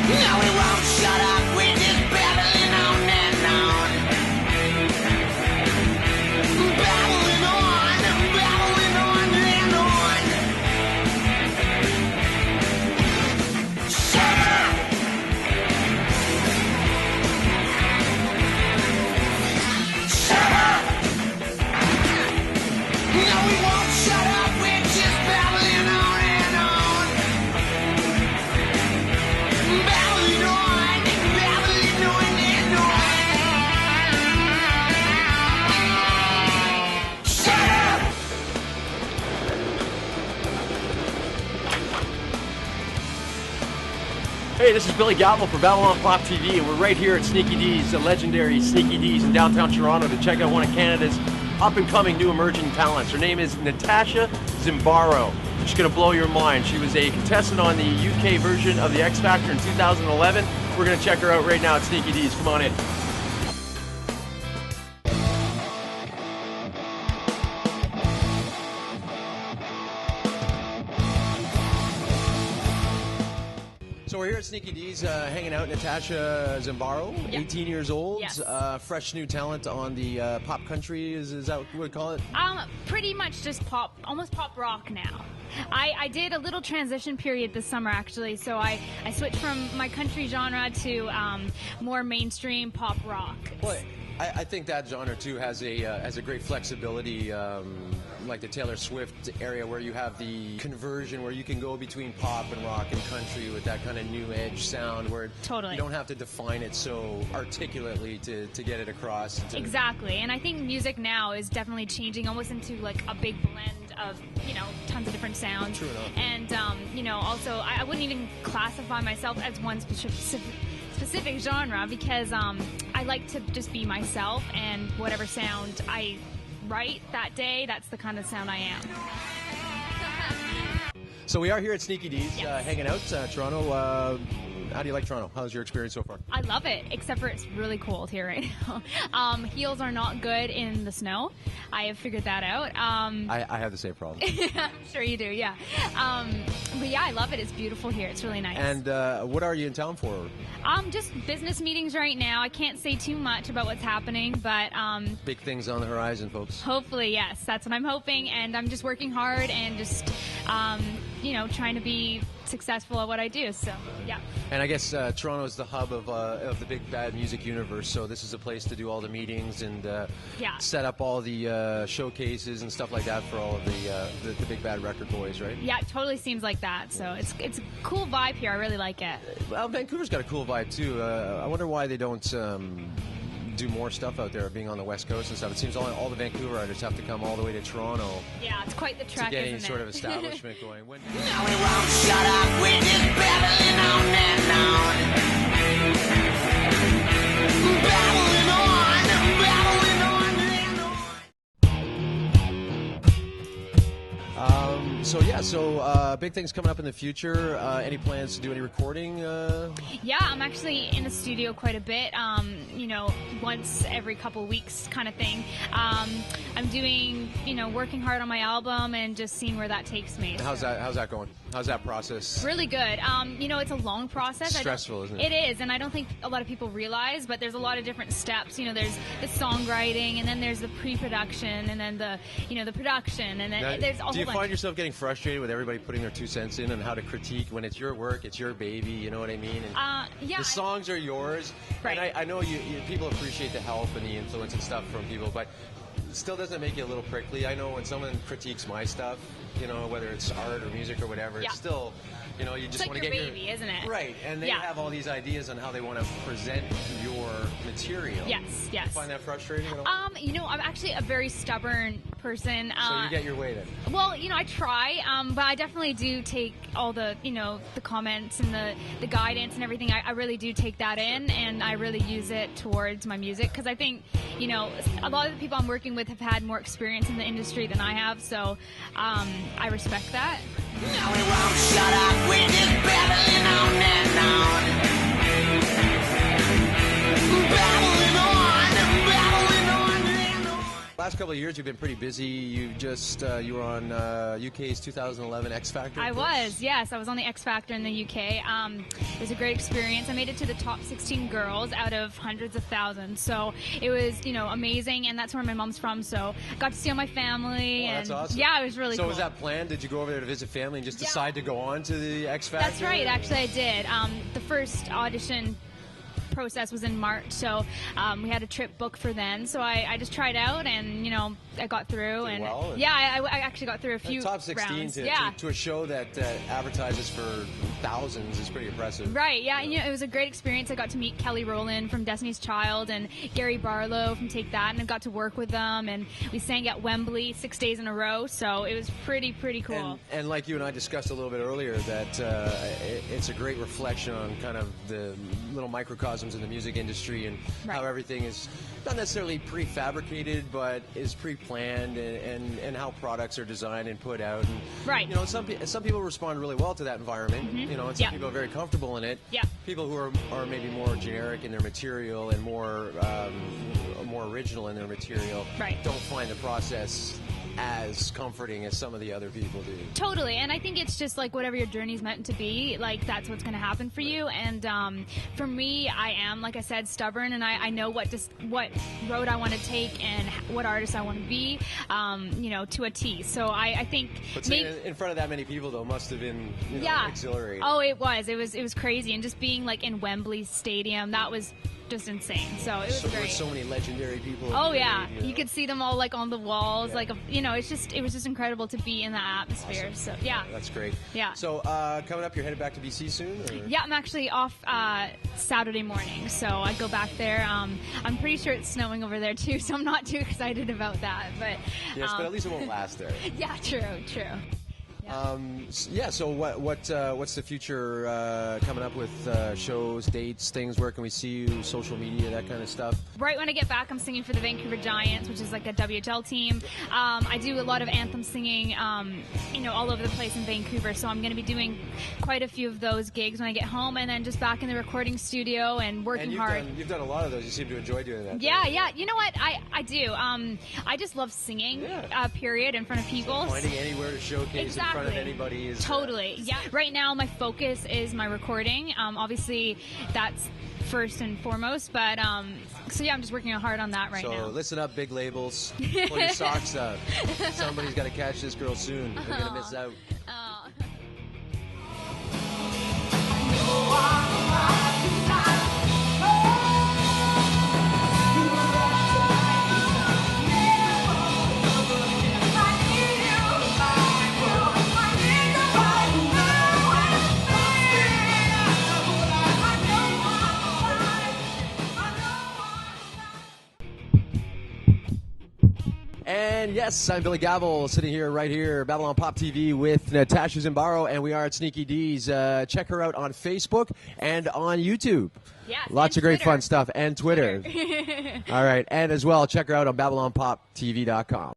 No, we won't shut up, we're just babbling on and on. Babbling on and on. Shut up! Shut up! No, we won't shut up, we're just babbling on and on. Babbling on and on. Shut up! Hey, this is Billy Babble for Babble on Pop TV, and we're right here at Sneaky D's, the legendary Sneaky D's in downtown Toronto, to check out one of Canada's up-and-coming new emerging talents. Her name is Natasha Zimbaro. She's going to blow your mind. She was a contestant on the UK version of the X Factor in 2011. We're going to check her out right now at Sneaky D's. Come on in. So we're here at Sneaky D's, hanging out. Natasha Zimbaro, Yep. 18 years old, Yes. fresh new talent on the pop country. Is that what you would call it? Pretty much just pop, almost pop rock now. I did a little transition period this summer actually, so I switched from my country genre to more mainstream pop rock. Well, I think that genre too has a great flexibility, like the Taylor Swift area, where you have the conversion where you can go between pop and rock and country with that kind of new edge sound, where Totally. you don't have to define it so articulately to get it across. Exactly, and I think music now is definitely changing almost into like a big blend of, you know, tons of different sounds. True enough. And, you know, also I wouldn't even classify myself as one specific genre because I like to just be myself, and whatever sound I write that day, that's the kind of sound I am. So we are here at Sneaky D's, Yes. hanging out, Toronto. How do you like Toronto? How's your experience so far? I love it, except for it's really cold here right now. Heels are not good in the snow. I have figured that out. I have the same problem. I'm sure you do, yeah. But yeah, I love it. It's beautiful here. It's really nice. And what are you in town for? Just business meetings right now. I can't say too much about what's happening, but Big things on the horizon, folks. hopefully, yes, that's what I'm hoping. And I'm just working hard and just, you know, trying to be successful at what I do. So, yeah. And I guess Toronto is the hub of the big bad music universe, so this is a place to do all the meetings and Yeah. set up all the showcases and stuff like that for all of the big bad record boys, right? Yeah, it totally seems like that. So it's a cool vibe here. I really like it. Well, Vancouver's got a cool vibe too. I wonder why they don't do more stuff out there, being on the West Coast and stuff. It seems all the Vancouver artists have to come all the way to Toronto Yeah, it's quite the to trek, get any isn't sort it? of establishment going. When, No, we won't shut up, we're just babbling on and on. Babbling on and on. So big things coming up in the future. Any plans to do any recording? Yeah, I'm actually in the studio quite a bit, you know, once every couple weeks kind of thing. I'm doing, you know, working hard on my album and just seeing where that takes me. How's So, that going? How's that process? really good. You know, it's a long process. Stressful, isn't it? It is, and I don't think a lot of people realize, but there's a lot of different steps. You know, there's the songwriting, and then there's the pre-production, and then the, you know, the production, and then Now, there's a whole do you bunch. find yourself getting frustrated with everybody putting their 2 cents in and how to critique when it's your work, it's your baby, you know what I mean? And Yeah. the songs are yours, Right. and I know people appreciate the help and the influence and stuff from people, but it still doesn't make you a little prickly. I know when someone critiques my stuff, you know, whether it's art or music or whatever, Yeah. it's still, you know, you It's just like want to your get baby, isn't it? right, and they Yeah. have all these ideas on how they want to present your material. Yes, yes. Find that frustrating at all? You know, I'm actually a very stubborn person. So you get your way then. Well, you know, I try, but I definitely do take all the, you know, the comments and the guidance and everything. I really do take that in, and I really use it towards my music, because I think, you know, a lot of the people I'm working with have had more experience in the industry than I have, so I respect that. No, we won't shut up, we're just babbling on and on. Babbling on and on. last couple of years, you've been pretty busy. You were on UK's 2011 X Factor. I was, yes. I was on the X Factor in the UK. It was a great experience. I made it to the top 16 girls out of hundreds of thousands. So it was, amazing. And that's where my mom's from. So I got to see all my family. Oh, that's awesome. Yeah, it was really cool. So was that planned? Did you go over there to visit family and just decide to go on to the X Factor? That's right. Actually, I did. The first audition process was in March, so we had a trip booked for then. So I just tried out, and I got through. Did and well, I actually got through a few top 16 rounds. to a show that advertises for thousands is pretty impressive. Right. Yeah. And, it was a great experience. I got to meet Kelly Rowland from Destiny's Child and Gary Barlow from Take That, and I got to work with them. And we sang at Wembley 6 days in a row. So it was pretty cool. And like you and I discussed a little bit earlier, that it's a great reflection on kind of the little microcosms in the music industry and how everything is not necessarily prefabricated, but is pre-planned, and how products are designed and put out. And, some people respond really well to that environment. And some people are very comfortable in it. Yeah. People who are maybe more generic in their material and more original in their material don't find the process as comforting as some of the other people do. Totally. And I think it's just like whatever your journey's meant to be, like that's what's going to happen for you. And for me, I am, like I said, stubborn, and I know what road I want to take and what artist I want to be, to a T. So I think... But in front of that many people, though, must have been exhilarating. Oh, it was crazy. And just being like in Wembley Stadium, that was just insane. So it was great. There were so many legendary people. Oh yeah, you could see them all like on the walls. Yeah. It was just incredible to be in that atmosphere. Awesome. So yeah, that's great. Yeah. So coming up, you're headed back to BC soon? Or? Yeah, I'm actually off Saturday morning, so I go back there. I'm pretty sure it's snowing over there too, so I'm not too excited about that. But yes, but at least it won't last there. Yeah, true. So what's the future coming up with shows, dates, things? Where can we see you? Social media, that kind of stuff. Right when I get back, I'm singing for the Vancouver Giants, which is like a WHL team. I do a lot of anthem singing, all over the place in Vancouver. So I'm going to be doing quite a few of those gigs when I get home, and then just back in the recording studio and working hard. You've done a lot of those. You seem to enjoy doing that. Yeah. You know what? I do. I just love singing. Period, in front of people. So finding anywhere to showcase. Exactly. In front of anybody is totally. Yeah. Right now, my focus is my recording. Obviously, that's first and foremost. But I'm just working hard on that right now. So listen up, big labels. Pull your socks up. Somebody's got to catch this girl soon. They're gonna miss out. And yes, I'm Billy Gavel, sitting right here, Babble on Pop TV with Natasha Zimbaro, and we are at Sneaky D's. Check her out on Facebook and on YouTube. Yes, lots of great fun stuff, and Twitter. All right, and as well, check her out on BabbleOnPopTV.com.